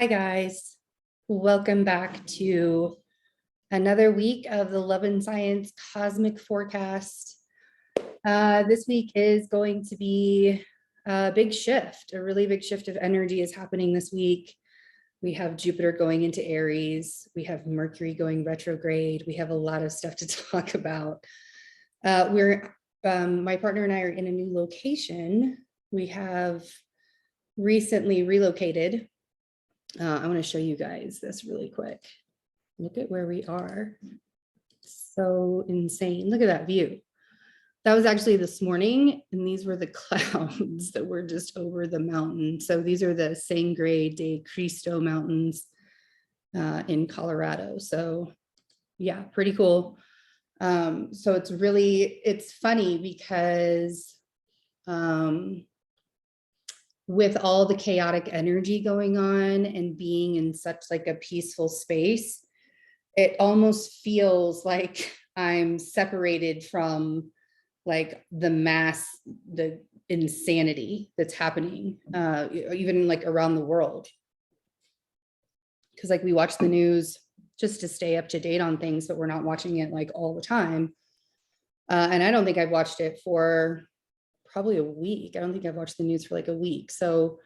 Hi, guys. Welcome back to another week of the Love and Science Cosmic Forecast. This week is going to be a big shift. A really big shift of energy is happening this week. We have Jupiter going into Aries. We have Mercury going retrograde. We have a lot of stuff to talk about. My partner and I are in a new location. We have recently relocated. I want to show you guys this really quick. Look at where we are. So insane. Look at that view. That was actually this morning, and these were the clouds that were just over the mountain. So these are the Sangre de Cristo Mountains in Colorado. So yeah, pretty cool. So it's funny because with all the chaotic energy going on and being in such like a peaceful space, it almost feels like I'm separated from like the insanity that's happening, even like around the world. Because like we watch the news just to stay up to date on things, but we're not watching it like all the time. And I don't think I've watched it for probably a week. I don't think I've watched the news for like a week. So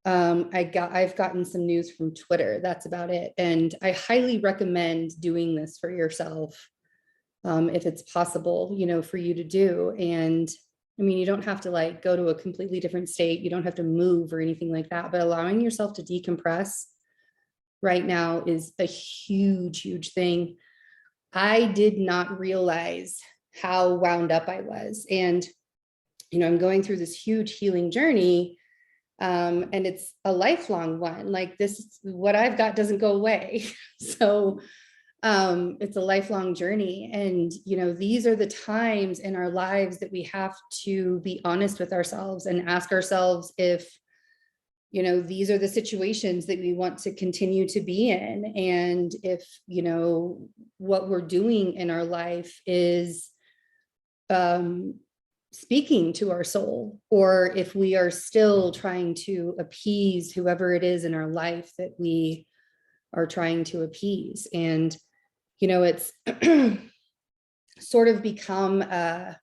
I've gotten some news from Twitter. That's about it. And I highly recommend doing this for yourself if it's possible, for you to do. And I mean, you don't have to like go to a completely different state. You don't have to move or anything like that, but allowing yourself to decompress right now is a huge, huge thing. I did not realize how wound up I was. And I'm going through this huge healing journey, and it's a lifelong one. Like what I've got doesn't go away. So it's a lifelong journey. And, these are the times in our lives that we have to be honest with ourselves and ask ourselves if, these are the situations that we want to continue to be in. And if, what we're doing in our life is, speaking to our soul, or if we are still trying to appease whoever it is in our life that we are trying to appease. And, it's sort of become I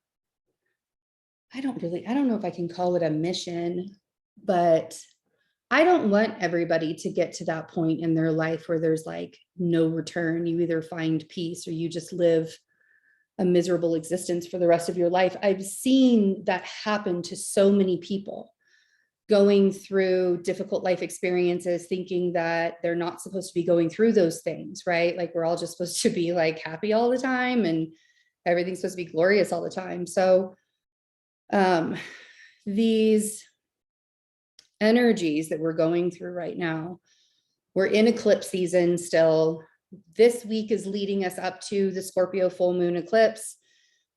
don't know if I can call it a mission, but I don't want everybody to get to that point in their life where there's like no return. You either find peace or you just live a miserable existence for the rest of your life. I've seen that happen to so many people going through difficult life experiences, thinking that they're not supposed to be going through those things, right? Like we're all just supposed to be like happy all the time and everything's supposed to be glorious all the time. So these energies that we're going through right now, we're in eclipse season still. This week is leading us up to the Scorpio full moon eclipse.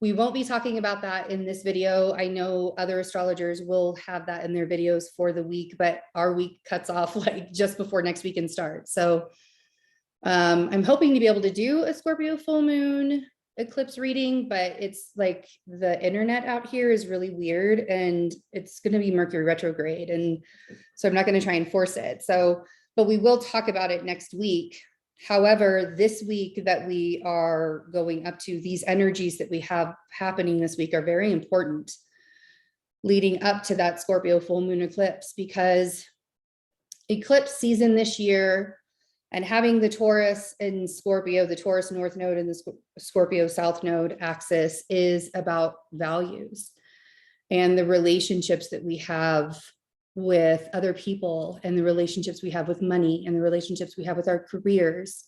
We won't be talking about that in this video. I know other astrologers will have that in their videos for the week, but our week cuts off like just before next weekend starts. So I'm hoping to be able to do a Scorpio full moon eclipse reading, but it's like the internet out here is really weird and it's going to be Mercury retrograde. And so I'm not going to try and force it. So, but we will talk about it next week. However, this week that we are going up to, these energies that we have happening this week are very important leading up to that Scorpio full moon eclipse, because eclipse season this year and having the Taurus in Scorpio, the Taurus North Node and the Scorpio South Node axis is about values and the relationships that we have with other people and the relationships we have with money and the relationships we have with our careers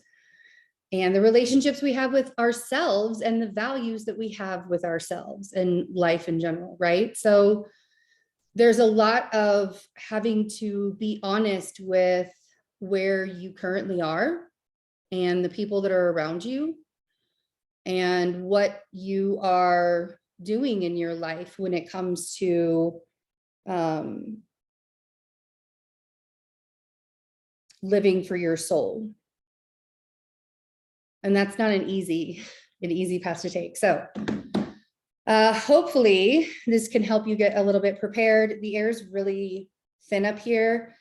and the relationships we have with ourselves and the values that we have with ourselves and life in general, right? So there's a lot of having to be honest with where you currently are and the people that are around you and what you are doing in your life when it comes to living for your soul. And that's not an easy path to take. So hopefully this can help you get a little bit prepared. The air is really thin up here.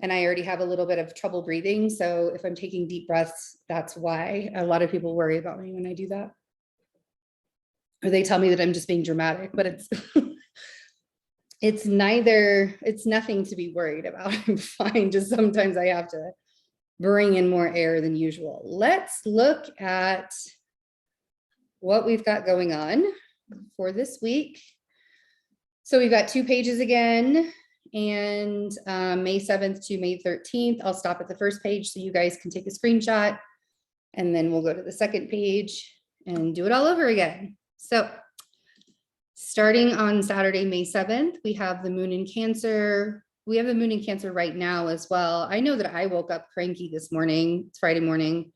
and I already have a little bit of trouble breathing. So if I'm taking deep breaths, that's why. A lot of people worry about me when I do that. Or they tell me that I'm just being dramatic, but it's it's nothing to be worried about. I'm fine. Just sometimes I have to bring in more air than usual. Let's look at what we've got going on for this week. So we've got 2 pages again, and May 7th to May 13th. I'll stop at the first page so you guys can take a screenshot, and then we'll go to the second page and do it all over again. So starting on Saturday, May 7th, we have the moon in Cancer. We have the moon in Cancer right now as well. I know that I woke up cranky this morning. It's Friday morning.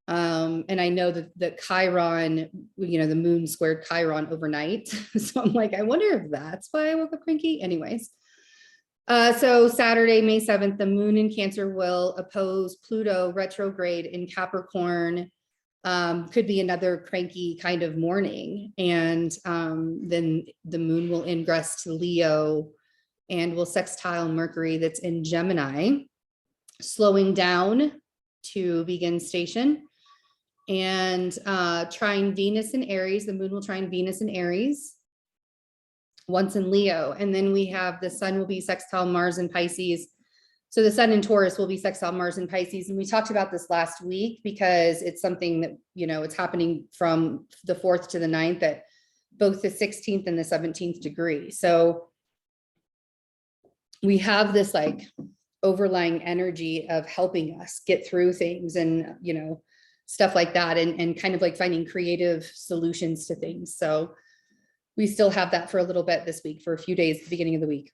And I know that Chiron, the moon squared Chiron overnight. So I'm like, I wonder if that's why I woke up cranky. Anyways. So Saturday, May 7th, the moon in Cancer will oppose Pluto retrograde in Capricorn. Could be another cranky kind of morning. And then the moon will ingress to Leo and will sextile Mercury that's in Gemini, slowing down to begin station. And trine Venus in Aries, the moon will trine Venus in Aries, once in Leo. And then we have the sun will be sextile Mars in Pisces. So the sun in Taurus will be sextile Mars in Pisces. And we talked about this last week because it's something that, it's happening from the 4th to the 9th at both the 16th and the 17th degree. So we have this like overlying energy of helping us get through things and, stuff like that, and kind of like finding creative solutions to things. So we still have that for a little bit this week, for a few days at the beginning of the week.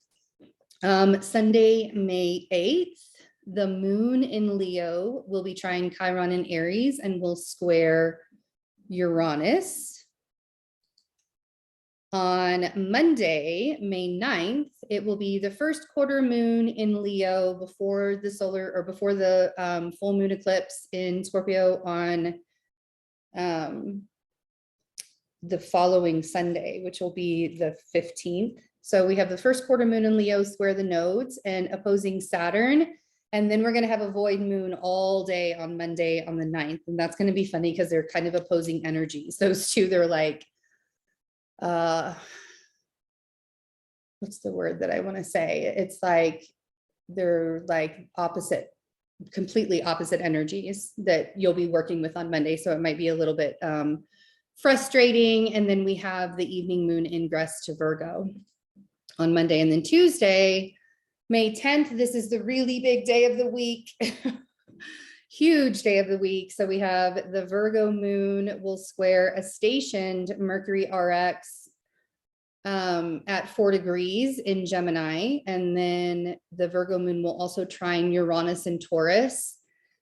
Sunday, May 8th, the moon in Leo will be trying Chiron in Aries and will square Uranus. On Monday, May 9th, it will be the first quarter moon in Leo before the full moon eclipse in Scorpio on the following Sunday, which will be the 15th. So we have the first quarter moon in Leo square the nodes and opposing Saturn. And then we're going to have a void moon all day on Monday on the 9th. And that's going to be funny because they're kind of opposing energies. Those two, they're like, what's the word that I want to say? It's like, they're like completely opposite energies that you'll be working with on Monday. So it might be a little bit frustrating. And then we have the evening moon ingress to Virgo on Monday. And then Tuesday, May 10th, this is the really big day of the week. Huge day of the week. So we have the Virgo moon will square a stationed Mercury RX at 4 degrees in Gemini. And then the Virgo moon will also trine Uranus in Taurus.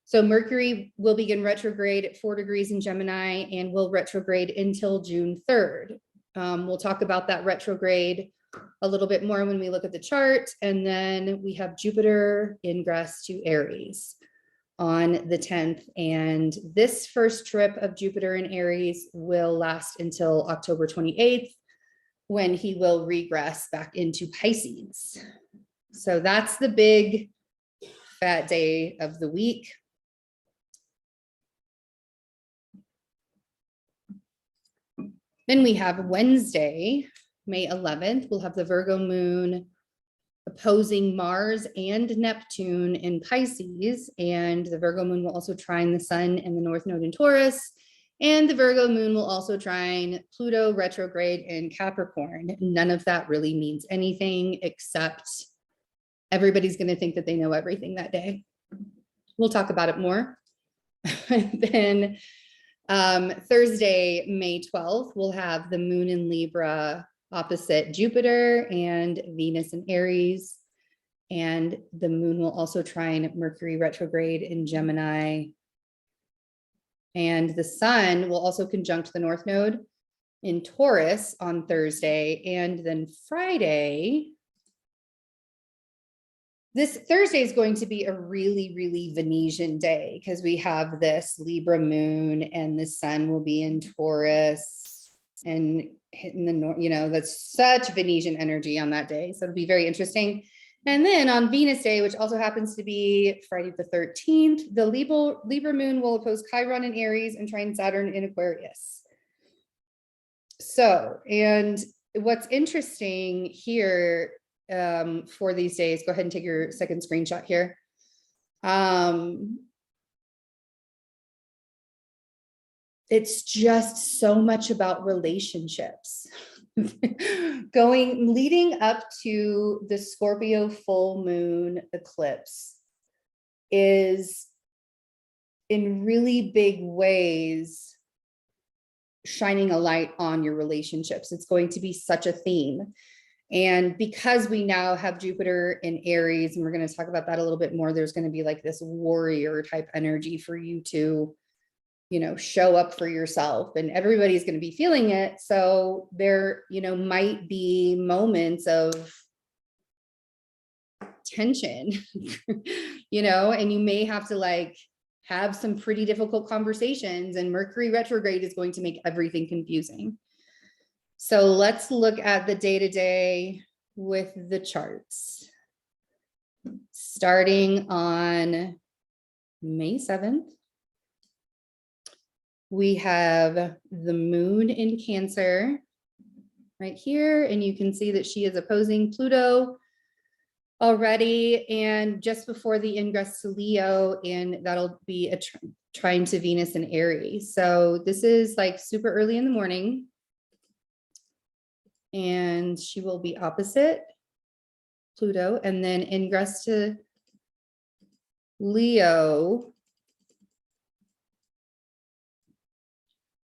So Mercury will begin retrograde at 4 degrees in Gemini and will retrograde until June 3rd. We'll talk about that retrograde a little bit more when we look at the chart. And then we have Jupiter ingress to Aries on the 10th. And this first trip of Jupiter in Aries will last until October 28th, when he will regress back into Pisces. So that's the big fat day of the week. Then we have Wednesday, May 11th, we'll have the Virgo moon opposing Mars and Neptune in Pisces, and the Virgo moon will also trine the sun and the North Node in Taurus, and the Virgo moon will also trine Pluto retrograde in Capricorn. None of that really means anything, except everybody's going to think that they know everything that day. We'll talk about it more. Then Thursday, May 12th, we'll have the moon in Libra opposite Jupiter and Venus in Aries. And the moon will also trine Mercury retrograde in Gemini. And the sun will also conjunct the North Node in Taurus on Thursday. And then Friday, this Thursday is going to be a really, really Venetian day because we have this Libra moon and the sun will be in Taurus and hitting the north, that's such Venetian energy on that day. So it'll be very interesting. And then on Venus Day, which also happens to be Friday the 13th, the Libra moon will oppose Chiron in Aries and trine Saturn in Aquarius. So, and what's interesting here for these days, go ahead and take your second screenshot here. It's just so much about relationships. Leading up to the Scorpio full moon eclipse is in really big ways shining a light on your relationships. It's going to be such a theme. And because we now have Jupiter in Aries, and we're going to talk about that a little bit more, there's going to be like this warrior type energy for you to, you know, show up for yourself, and everybody's going to be feeling it. So there, you know, might be moments of tension, you know, and you may have to like have some pretty difficult conversations, and Mercury retrograde is going to make everything confusing. So let's look at the day-to-day with the charts. Starting on May 7th, we have the moon in Cancer right here, and you can see that she is opposing Pluto already, and just before the ingress to Leo, and that'll be a trine to Venus in Aries. So this is like super early in the morning, and she will be opposite Pluto, and then ingress to Leo.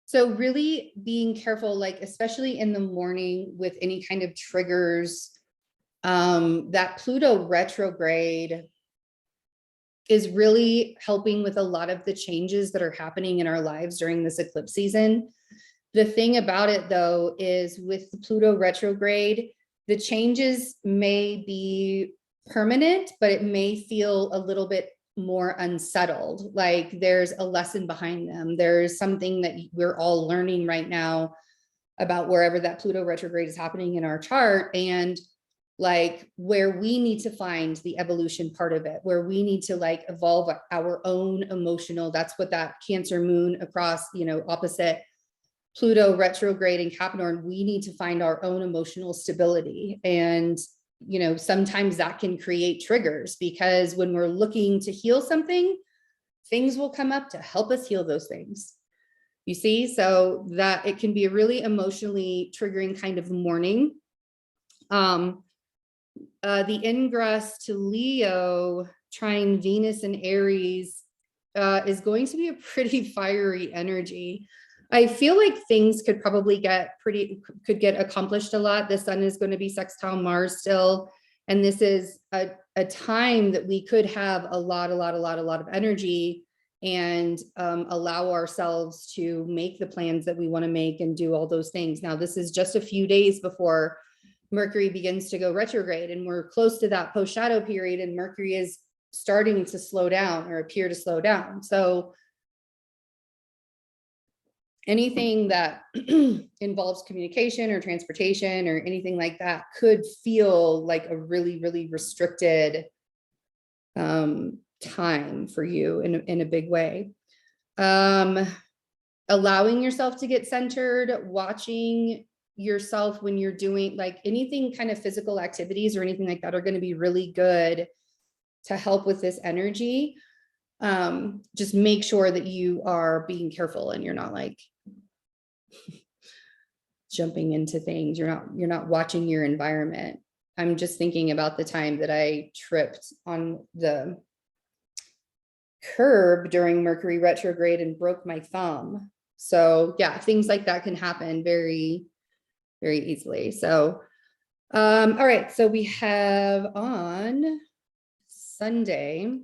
So really being careful, like especially in the morning with any kind of triggers. That Pluto retrograde is really helping with a lot of the changes that are happening in our lives during this eclipse season. The thing about it though, is with the Pluto retrograde, the changes may be permanent, but it may feel a little bit more unsettled. Like there's a lesson behind them. There's something that we're all learning right now about wherever that Pluto retrograde is happening in our chart, and like where we need to find the evolution part of it, where we need to like evolve our own emotional, that's what that Cancer moon across, you know, opposite Pluto retrograde in Capricorn, we need to find our own emotional stability. And, you know, sometimes that can create triggers, because when we're looking to heal something, things will come up to help us heal those things. You see, so that it can be a really emotionally triggering kind of morning. The ingress to Leo trine Venus and Aries is going to be a pretty fiery energy. I feel like things could probably could get accomplished a lot. The sun is going to be sextile Mars still, and this is a time that we could have a lot of energy, and allow ourselves to make the plans that we want to make and do all those things. Now, this is just a few days before Mercury begins to go retrograde, and we're close to that post shadow period, and Mercury is starting to slow down or appear to slow down. So anything that involves communication or transportation or anything like that could feel like a really restricted time for you in a big way. Allowing yourself to get centered, watching yourself when you're doing like anything kind of physical activities or anything like that are going to be really good to help with this energy. Just make sure that you are being careful and you're not like jumping into things. You're not watching your environment. I'm just thinking about the time that I tripped on the curb during Mercury retrograde and broke my thumb. So yeah, things like that can happen very easily. So, all right. So we have on Sunday,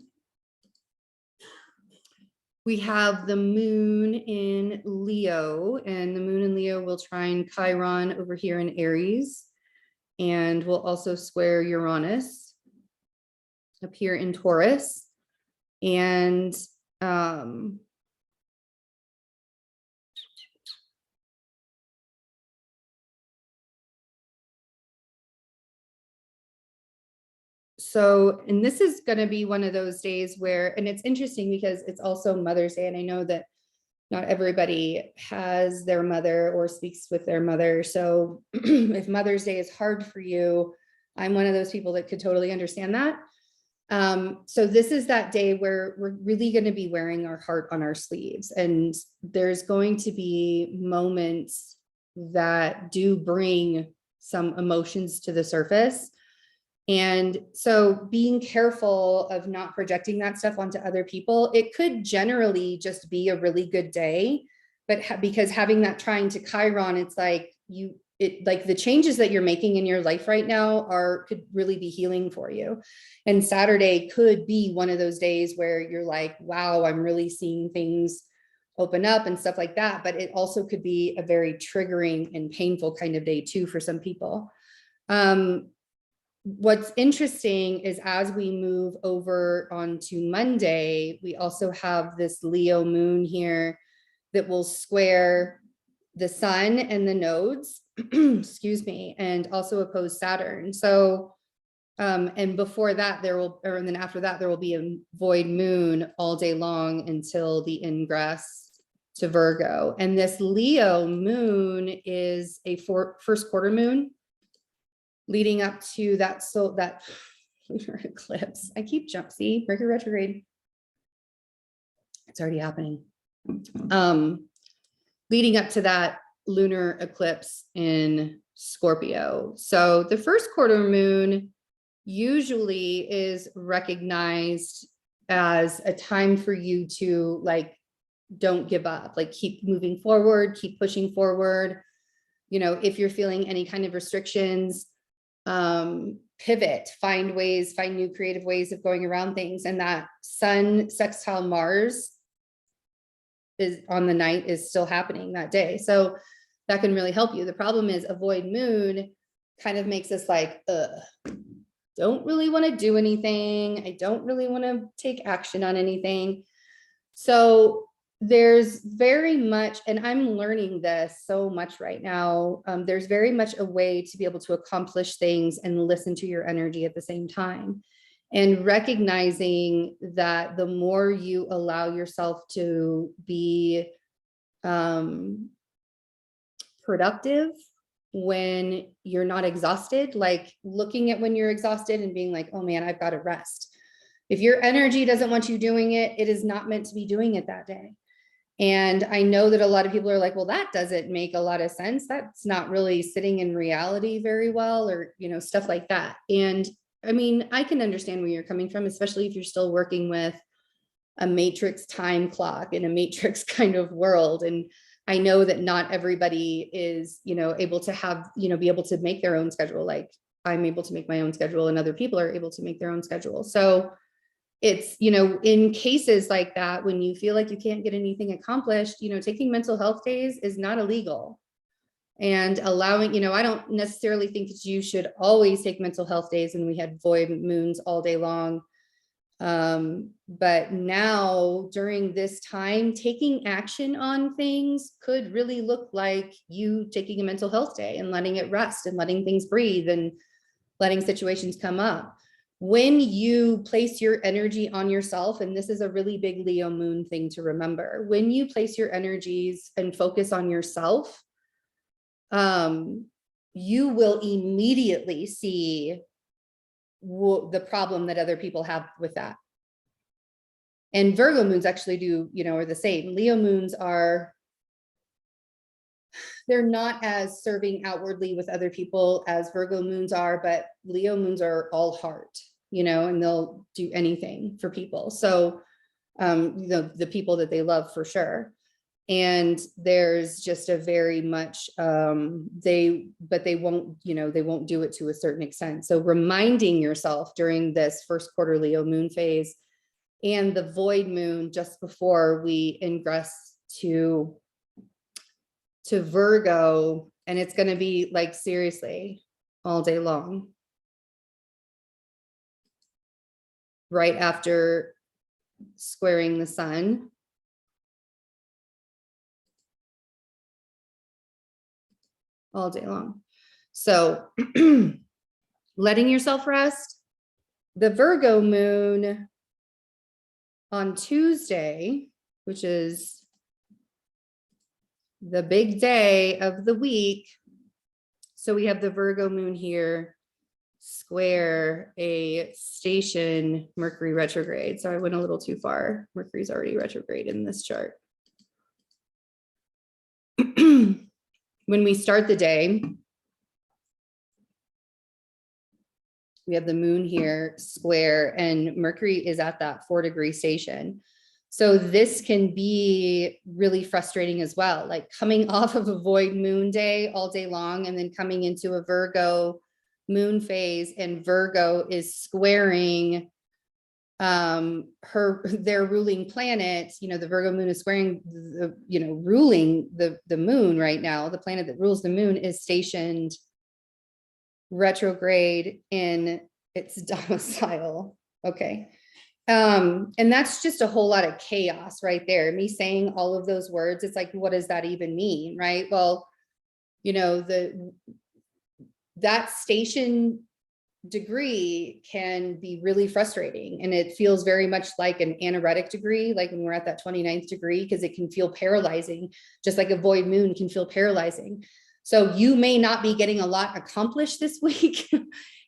we have the moon in Leo, and the moon in Leo will trine Chiron over here in Aries, and will also square Uranus up here in Taurus. And So, and this is going to be one of those days where, and it's interesting because it's also Mother's Day. And I know that not everybody has their mother or speaks with their mother. So if Mother's Day is hard for you, I'm one of those people that could totally understand that. So this is that day where we're really going to be wearing our heart on our sleeves. And there's going to be moments that do bring some emotions to the surface. And so being careful of not projecting that stuff onto other people. It could generally just be a really good day, but because having that trying to Chiron, it's like like the changes that you're making in your life right now could really be healing for you. And Saturday could be one of those days where you're like, wow, I'm really seeing things open up and stuff like that. But it also could be a very triggering and painful kind of day too for some people. What's interesting is as we move over onto Monday, we also have this Leo moon here that will square the sun and the nodes, excuse me, and also oppose Saturn. So, and before that, and then after that, there will be a void moon all day long until the ingress to Virgo. And this Leo moon is a first quarter moon leading up to that. So that lunar eclipse, I keep see Mercury retrograde. It's already happening. Leading up to that lunar eclipse in Scorpio. So the first quarter moon usually is recognized as a time for you to like, don't give up, like keep moving forward, keep pushing forward. You know, if you're feeling any kind of restrictions, pivot, find new creative ways of going around things. And that sun sextile Mars is on the night is still happening that day. So that can really help you. The problem is a void moon kind of makes us like, don't really want to do anything. I don't really want to take action on anything. So there's very much, and I'm learning this so much right now. There's very much a way to be able to accomplish things and listen to your energy at the same time. And recognizing that the more you allow yourself to be productive when you're not exhausted, like looking at when you're exhausted and being like, oh man, I've got to rest. If your energy doesn't want you doing it, it is not meant to be doing it that day. And I know that a lot of people are like, well, that doesn't make a lot of sense. That's not really sitting in reality very well, or, you know, stuff like that. And I mean, I can understand where you're coming from, especially if you're still working with a matrix time clock in a matrix kind of world. And I know that not everybody is, you know, able to have, you know, be able to make their own schedule. Like I'm able to make my own schedule and other people are able to make their own schedule. So it's, you know, in cases like that, when you feel like you can't get anything accomplished, you know, taking mental health days is not illegal. And allowing, you know, I don't necessarily think that you should always take mental health days, and we had void moons all day long. But now during this time, taking action on things could really look like you taking a mental health day and letting it rest and letting things breathe and letting situations come up. When you place your energy on yourself, and this is a really big Leo moon thing to remember, when you place your energies and focus on yourself, you will immediately see the problem that other people have with that. And Virgo moons actually do, you know, are the same. Leo moons they're not as serving outwardly with other people as Virgo moons are, but Leo moons are all heart, you know, and they'll do anything for people. So, the people that they love for sure. And there's just a very much, but they won't, you know, they won't do it to a certain extent. So reminding yourself during this first quarter Leo moon phase and the void moon just before we ingress to Virgo, and it's going to be like seriously all day long, right after squaring the sun. All day long. So letting yourself rest, The Virgo moon on Tuesday, which is the big day of the week. So we have the Virgo moon here square a station Mercury retrograde. So I went a little too far. Mercury's already retrograde in this chart. When we start the day, we have the moon here square and Mercury is at that 4-degree station. So this can be really frustrating as well, like coming off of a void moon day all day long and then coming into a Virgo moon phase, and Virgo is squaring their ruling planet. You know, the Virgo moon is squaring the, you know, ruling the moon right now. The planet that rules the moon is stationed retrograde in its domicile. Okay. And that's just a whole lot of chaos right there. Me saying all of those words, it's like, what does that even mean? Right. Well, you know, that station degree can be really frustrating, and it feels very much like an anaretic degree, like when we're at that 29th degree, because it can feel paralyzing, just like a void moon can feel paralyzing. So you may not be getting a lot accomplished this week.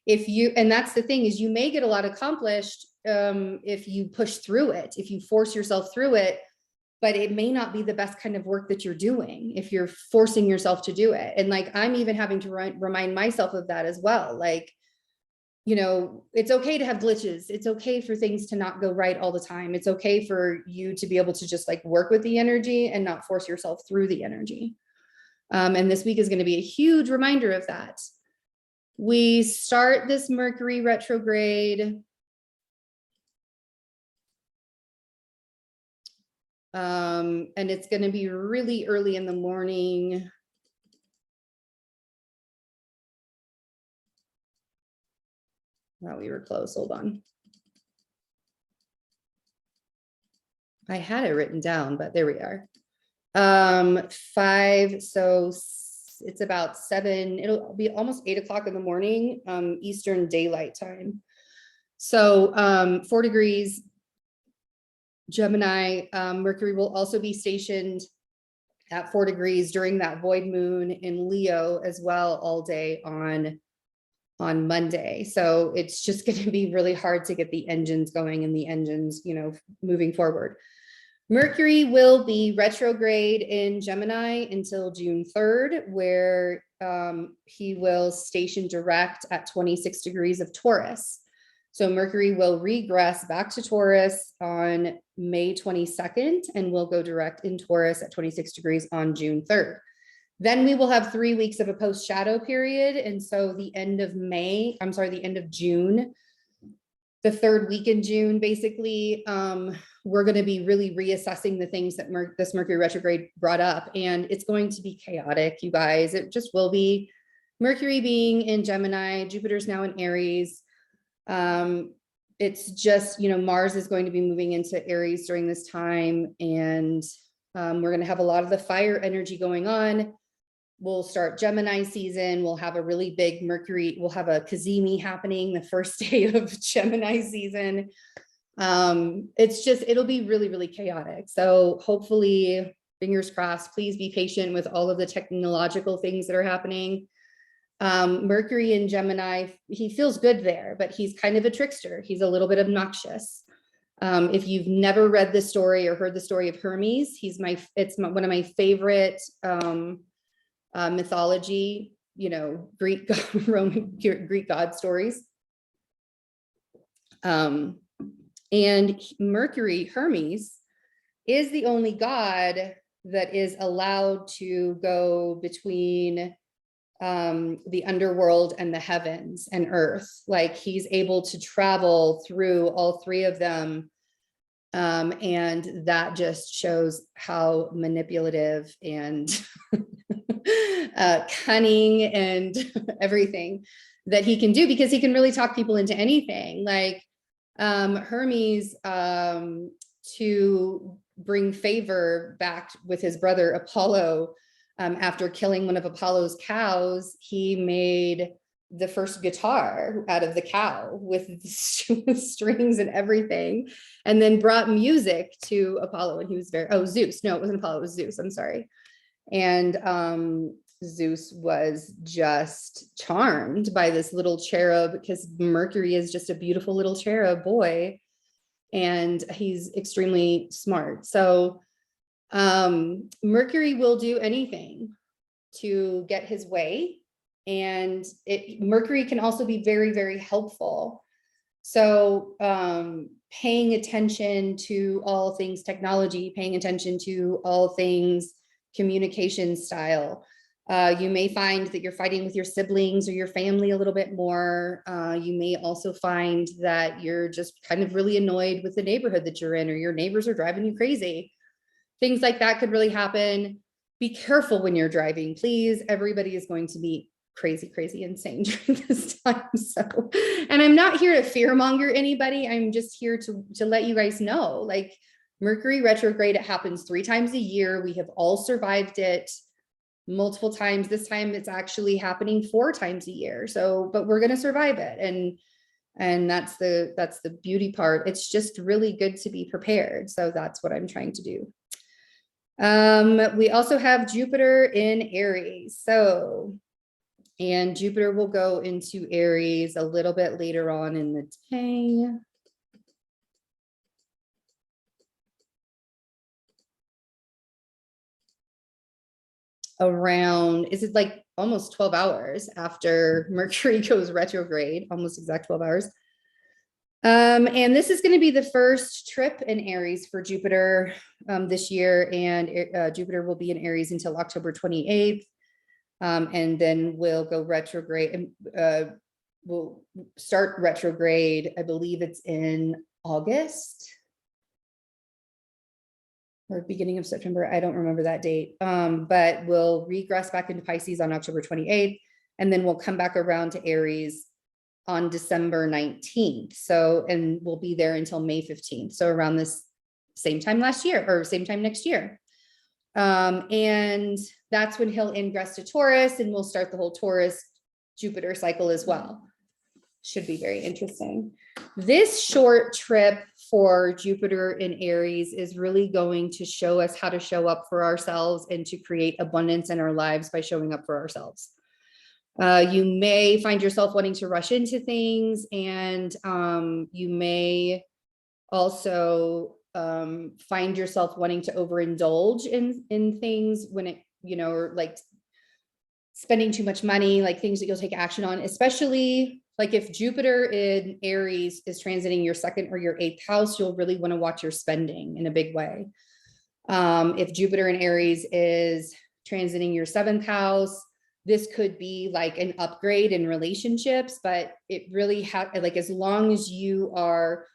And that's the thing, is you may get a lot accomplished if you push through it, if you force yourself through it, but it may not be the best kind of work that you're doing if you're forcing yourself to do it. And like, I'm even having to remind myself of that as well. Like, you know, it's okay to have glitches. It's okay for things to not go right all the time. It's okay for you to be able to just like work with the energy and not force yourself through the energy. And this week is going to be a huge reminder of that. We start this Mercury retrograde and it's going to be really early in the morning. Wow, we were close. Hold on. I had it written down, but there we are. 5, so it's about 7, it'll be almost 8 o'clock in the morning, Eastern Daylight Time. So 4 degrees Gemini. Mercury will also be stationed at 4 degrees during that void moon in Leo as well all day on Monday. So it's just going to be really hard to get the engines going and the engines, you know, moving forward. Mercury will be retrograde in Gemini until June 3rd, where he will station direct at 26 degrees of Taurus. So Mercury will regress back to Taurus on May 22nd and will go direct in Taurus at 26 degrees on June 3rd. Then we will have 3 weeks of a post shadow period. And so the end of the end of June, the 3rd week in June, basically, we're going to be really reassessing the things that this Mercury retrograde brought up. And it's going to be chaotic, you guys. It just will be. Mercury being in Gemini, Jupiter's now in Aries. It's just, you know, Mars is going to be moving into Aries during this time. And we're going to have a lot of the fire energy going on. We'll start Gemini season. We'll have a really big Mercury. We'll have a Kazemi happening the first day of Gemini season. It'll be really, really chaotic. So hopefully, fingers crossed, please be patient with all of the technological things that are happening. Mercury in Gemini, he feels good there, but he's kind of a trickster. He's a little bit obnoxious. If you've never read the story or heard the story of Hermes, it's one of my favorite mythology, you know, Greek god stories. And Mercury, Hermes, is the only god that is allowed to go between the underworld and the heavens and earth. Like, he's able to travel through all 3 of them. And that just shows how manipulative and cunning and everything that he can do, because he can really talk people into anything. Like Hermes, to bring favor back with his brother Apollo, after killing one of Apollo's cows, he made the first guitar out of the cow with strings and everything, and then brought music to Apollo. And he was Zeus. No, it wasn't Apollo, it was Zeus. I'm sorry. And Zeus was just charmed by this little cherub, because Mercury is just a beautiful little cherub boy, and he's extremely smart. So Mercury will do anything to get his way. And Mercury can also be very, very helpful. So paying attention to all things technology, paying attention to all things communication style. You may find that you're fighting with your siblings or your family a little bit more. You may also find that you're just kind of really annoyed with the neighborhood that you're in, or your neighbors are driving you crazy. Things like that could really happen. Be careful when you're driving, please. Everybody is going to be crazy, crazy, insane during this time. So, and I'm not here to fearmonger anybody. I'm just here to let you guys know, like, Mercury retrograde, it happens 3 times a year. We have all survived it multiple times. This time it's actually happening 4 times a year. So, but we're going to survive it. And that's the beauty part. It's just really good to be prepared. So that's what I'm trying to do. We also have Jupiter in Aries. And Jupiter will go into Aries a little bit later on in the day. Around, is it like almost 12 hours after Mercury goes retrograde, almost exact 12 hours. And this is going to be the first trip in Aries for Jupiter this year. And Jupiter will be in Aries until October 28th. And then we'll go retrograde, and we'll start retrograde. I believe it's in August or beginning of September. I don't remember that date. But we'll regress back into Pisces on October 28th, and then we'll come back around to Aries on December 19th. So, and we'll be there until May 15th. So around this same time last year, or same time next year. And that's when he'll ingress to Taurus, and we'll start the whole Taurus Jupiter cycle as well. Should be very interesting. This short trip for Jupiter in Aries is really going to show us how to show up for ourselves and to create abundance in our lives by showing up for ourselves. You may find yourself wanting to rush into things, and you may also find yourself wanting to overindulge in things when it, or like spending too much money, like things that you'll take action on, especially like if Jupiter in Aries is transiting your 2nd or your 8th house, you'll really want to watch your spending in a big way. If Jupiter in Aries is transiting your 7th house, this could be like an upgrade in relationships, but it really like, as long as you are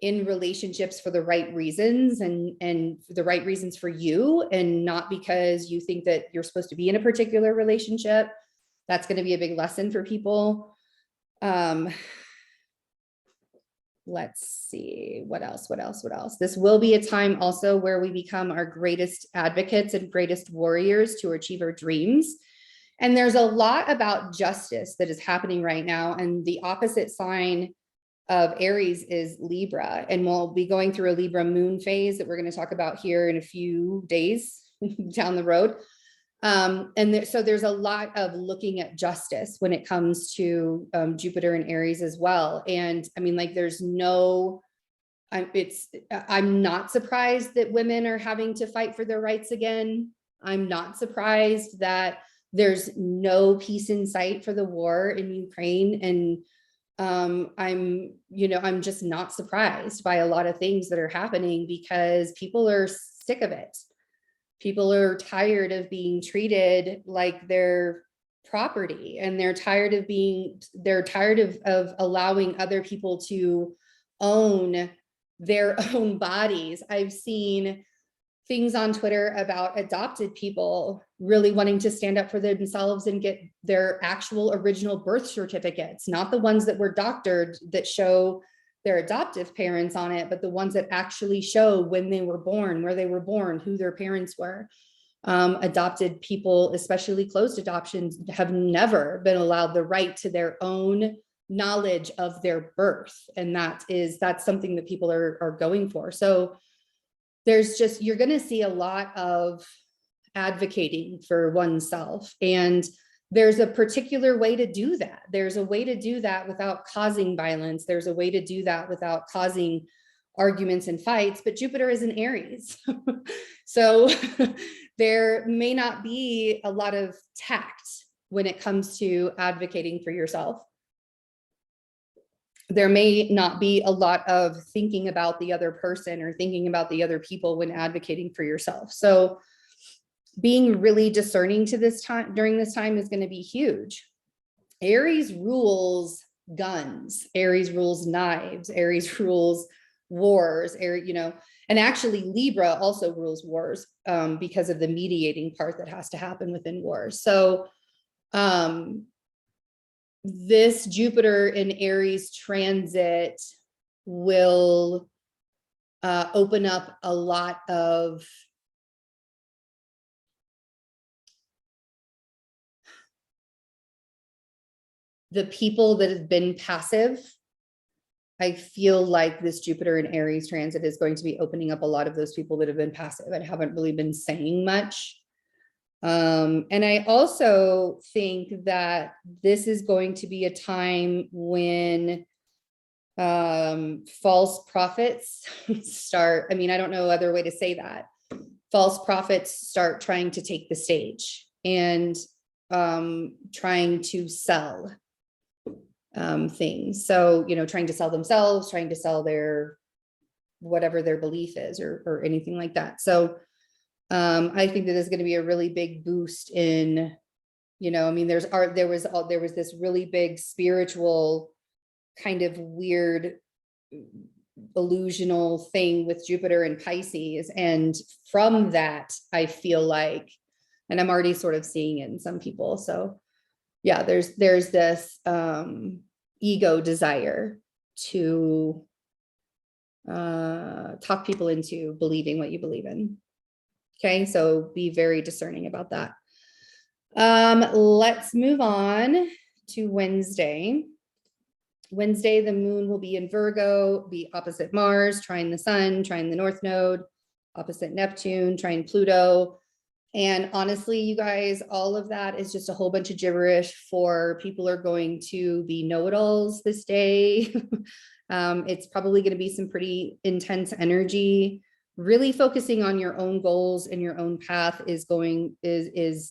in relationships for the right reasons and the right reasons for you, and not because you think that you're supposed to be in a particular relationship, that's going to be a big lesson for people. Let's see, what else? This will be a time also where we become our greatest advocates and greatest warriors to achieve our dreams. And there's a lot about justice that is happening right now. And the opposite sign of Aries is Libra. And we'll be going through a Libra moon phase that we're going to talk about here in a few days down the road. So there's a lot of looking at justice when it comes to Jupiter and Aries as well. And I mean, like, I'm not surprised that women are having to fight for their rights again. I'm not surprised that there's no peace in sight for the war in Ukraine. And I'm just not surprised by a lot of things that are happening, because people are sick of it. People are tired of being treated like their property, and they're tired of allowing other people to own their own bodies. I've seen things on Twitter about adopted people really wanting to stand up for themselves and get their actual original birth certificates, not the ones that were doctored that show their adoptive parents on it, but the ones that actually show when they were born, where they were born, who their parents were. Adopted people, especially closed adoptions, have never been allowed the right to their own knowledge of their birth. And that's something that people are going for. So you're going to see a lot of advocating for oneself. And there's a particular way to do that. There's a way to do that without causing violence. There's a way to do that without causing arguments and fights, but Jupiter is in Aries. So there may not be a lot of tact when it comes to advocating for yourself. There may not be a lot of thinking about the other person or thinking about the other people when advocating for yourself. So being really discerning to this time during this time is going to be huge. Aries rules guns, Aries rules knives, Aries rules wars, and actually Libra also rules wars because of the mediating part that has to happen within wars. So this Jupiter in Aries transit will open up a lot of the people that have been passive. I feel like this Jupiter in Aries transit is going to be opening up a lot of those people that have been passive and haven't really been saying much. And I also think that this is going to be a time when false prophets start. I mean, I don't know other way to say that. False prophets start trying to take the stage and trying to sell things. So, trying to sell themselves, trying to sell their, whatever their belief is or anything like that. So I think that there's going to be a really big boost in, I mean, there was this really big spiritual kind of weird illusional thing with Jupiter and Pisces. And from that, I feel like, and I'm already sort of seeing it in some people. So yeah, there's this ego desire to talk people into believing what you believe in. Okay, so be very discerning about that. Let's move on to Wednesday. Wednesday, the moon will be in Virgo, be opposite Mars, trine the sun, trine the North Node, opposite Neptune, trine Pluto. And honestly, you guys, all of that is just a whole bunch of gibberish for people are going to be know-it-alls this day. It's probably going to be some pretty intense energy. Really focusing on your own goals and your own path is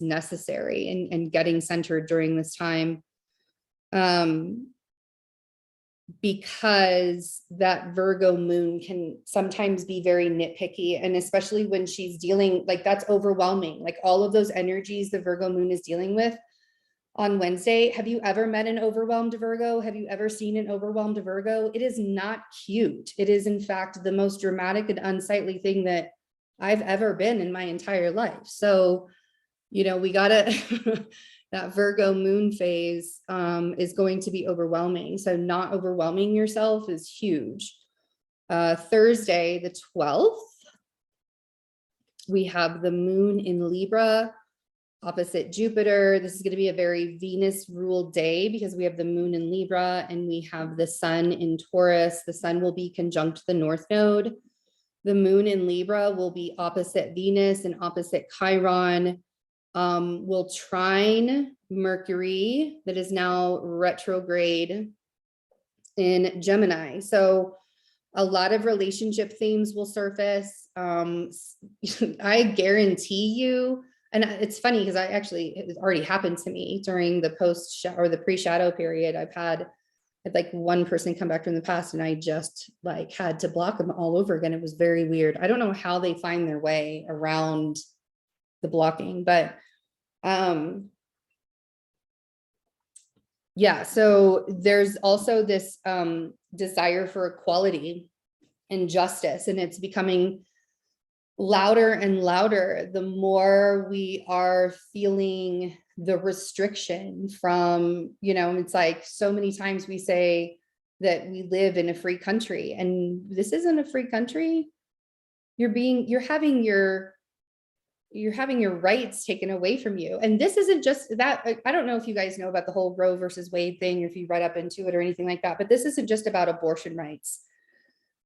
necessary, and getting centered during this time. Because that Virgo moon can sometimes be very nitpicky, and especially when she's dealing, like, that's overwhelming, like all of those energies the Virgo moon is dealing with on Wednesday. Have you ever met an overwhelmed Virgo? Have you ever seen an overwhelmed Virgo? It is not cute. It is in fact the most dramatic and unsightly thing that I've ever been in my entire life. So, we gotta that Virgo moon phase is going to be overwhelming. So not overwhelming yourself is huge. Thursday, the 12th, we have the moon in Libra, opposite Jupiter. This is going to be a very Venus ruled day because we have the moon in Libra and we have the sun in Taurus. The sun will be conjunct the North Node. The moon in Libra will be opposite Venus and opposite Chiron. Will trine Mercury that is now retrograde in Gemini. So a lot of relationship themes will surface. I guarantee you, and it's funny because it already happened to me during the post or the pre-shadow period. I've had like one person come back from the past and I just like had to block them all over again. It was very weird. I don't know how they find their way around the blocking, but yeah, so there's also this desire for equality and justice, and it's becoming louder and louder the more we are feeling the restriction from, it's like so many times we say that we live in a free country, and this isn't a free country. You're having your you're having your rights taken away from you. And this isn't just that. I don't know if you guys know about the whole Roe versus Wade thing, or if you read up into it or anything like that, but this isn't just about abortion rights.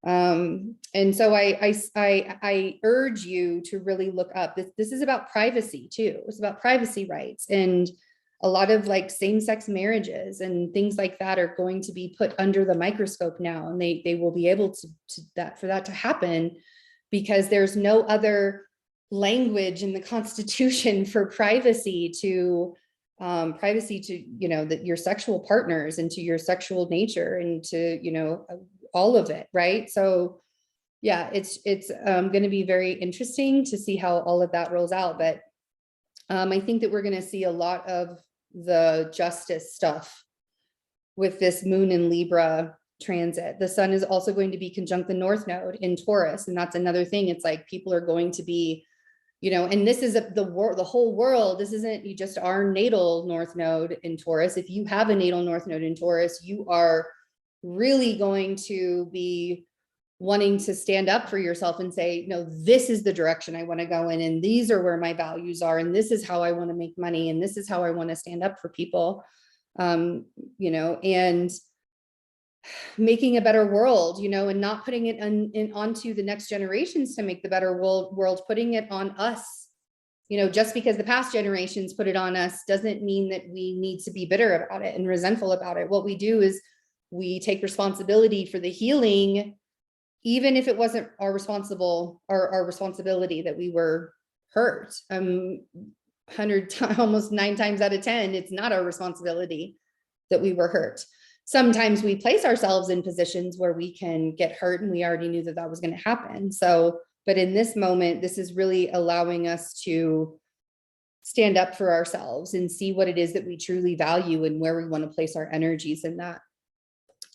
And so I urge you to really look up. This is about privacy too. It's about privacy rights, and a lot of like same-sex marriages and things like that are going to be put under the microscope now, and they will be able to for that to happen, because there's no other language in the Constitution for privacy to you know, that your sexual partners and to your sexual nature and to, you know, all of it, right? So yeah, it's going to be very interesting to see how all of that rolls out. But I think that we're going to see a lot of the justice stuff with this moon in Libra transit. The sun is also going to be conjunct the North Node in Taurus, and that's another thing. It's like people are going to be, you know, and this is the whole world. This isn't just our natal North Node in Taurus. If you have a natal North Node in Taurus, you are really going to be wanting to stand up for yourself and say, no, this is the direction I want to go in, and these are where my values are, and this is how I want to make money, and this is how I want to stand up for people, you know, and making a better world, you know, and not putting it onto the next generations to make the better world, putting it on us. You know, just because the past generations put it on us doesn't mean that we need to be bitter about it and resentful about it. What we do is we take responsibility for the healing, even if it wasn't our responsibility that we were hurt. 100 times, almost 9 times out of 10, it's not our responsibility that we were hurt. Sometimes we place ourselves in positions where we can get hurt, and we already knew that that was going to happen. So, but in this moment, this is really allowing us to stand up for ourselves and see what it is that we truly value and where we want to place our energies in that.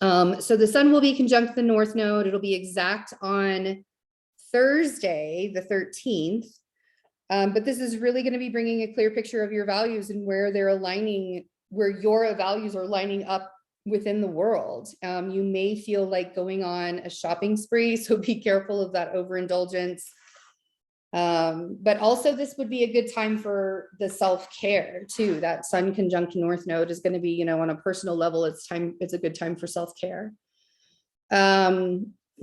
So the sun will be conjunct the North Node. It'll be exact on Thursday, the 13th. But this is really going to be bringing a clear picture of your values and where they're aligning, where your values are lining up within the world. You may feel like going on a shopping spree, so be careful of that overindulgence. But also this would be a good time for the self-care too. That sun conjunct North Node is going to be, you know, on a personal level, it's a good time for self-care.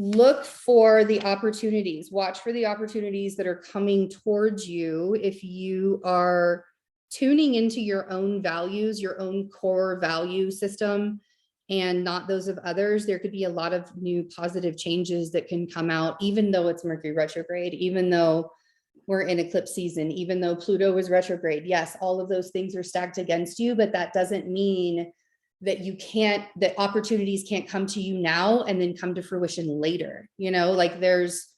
Look for the opportunities, watch for the opportunities that are coming towards you. If you are tuning into your own values, your own core value system, and not those of others, there could be a lot of new positive changes that can come out, even though it's Mercury retrograde, even though we're in eclipse season, even though Pluto is retrograde. Yes, all of those things are stacked against you, but that doesn't mean that that opportunities can't come to you now and then come to fruition later. You know, like there's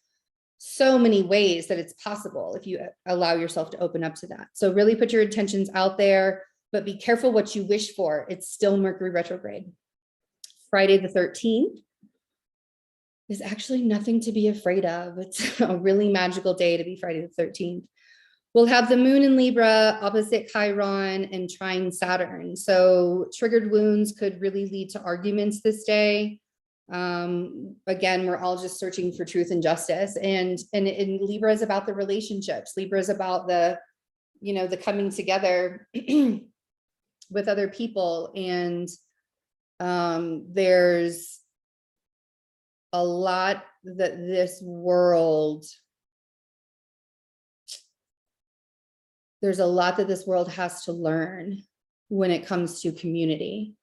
so many ways that it's possible if you allow yourself to open up to that. So really put your intentions out there, but be careful what you wish for. It's still Mercury retrograde. Friday the 13th is actually nothing to be afraid of. It's a really magical day to be Friday the 13th. We'll have the moon in Libra opposite Chiron and trine Saturn. So triggered wounds could really lead to arguments this day. Again, we're all just searching for truth and justice. And Libra is about the relationships. Libra is about the, you know, the coming together with other people. And there's a lot that this world has to learn when it comes to community,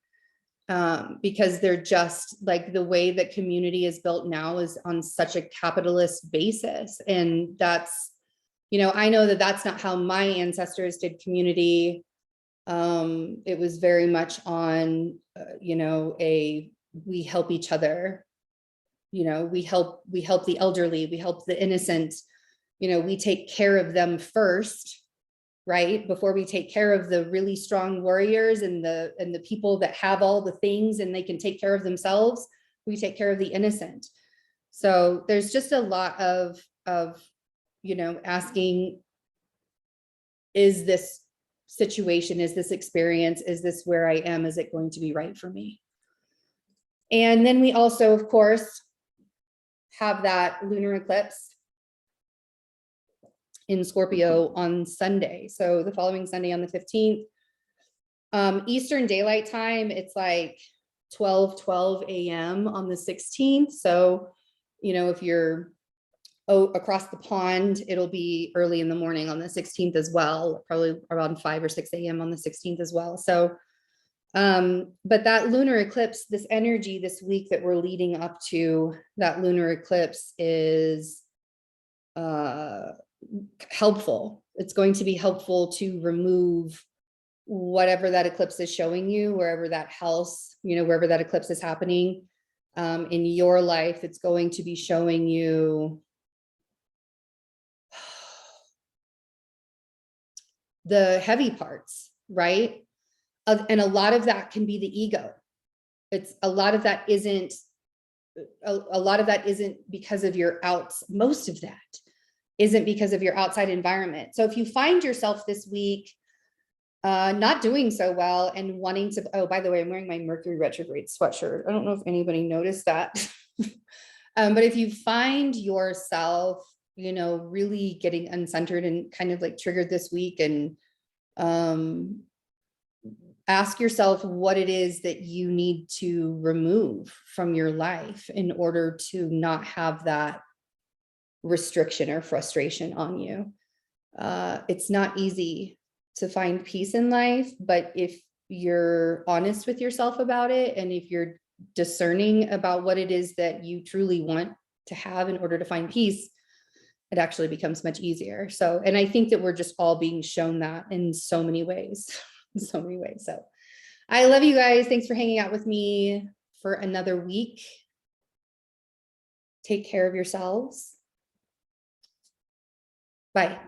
because they're just like the way that community is built now is on such a capitalist basis. And that's, you know, I know that that's not how my ancestors did community. It was very much on, you know, we help each other, you know, we help the elderly, we help the innocent, you know, we take care of them first, right? Before we take care of the really strong warriors and the people that have all the things and they can take care of themselves, we take care of the innocent. So there's just a lot of, you know, asking, is this situation, is this experience, is this where I am, is it going to be right for me? And then we also, of course, have that lunar eclipse in Scorpio on Sunday. So the following Sunday on the 15th, Eastern Daylight Time, it's like 12 a.m. on the 16th. So, you know, if you're across the pond, it'll be early in the morning on the 16th as well, probably around 5 or 6 a.m. on the 16th as well. So, but that lunar eclipse, this energy this week that we're leading up to that lunar eclipse is helpful. It's going to be helpful to remove whatever that eclipse is showing you, wherever that house, you know, wherever that eclipse is happening in your life. It's going to be showing you the heavy parts, right? And a lot of that can be the ego. It's a lot of that isn't because of your most of that isn't because of your outside environment. So if you find yourself this week not doing so well and wanting to, oh, by the way, I'm wearing my Mercury Retrograde sweatshirt. I don't know if anybody noticed that. But if you find yourself, you know, really getting uncentered and kind of like triggered this week, and ask yourself what it is that you need to remove from your life in order to not have that restriction or frustration on you. It's not easy to find peace in life, but if you're honest with yourself about it, and if you're discerning about what it is that you truly want to have in order to find peace, it actually becomes much easier. So, and I think that we're just all being shown that in so many ways, in so many ways. So I love you guys. Thanks for hanging out with me for another week. Take care of yourselves. Bye.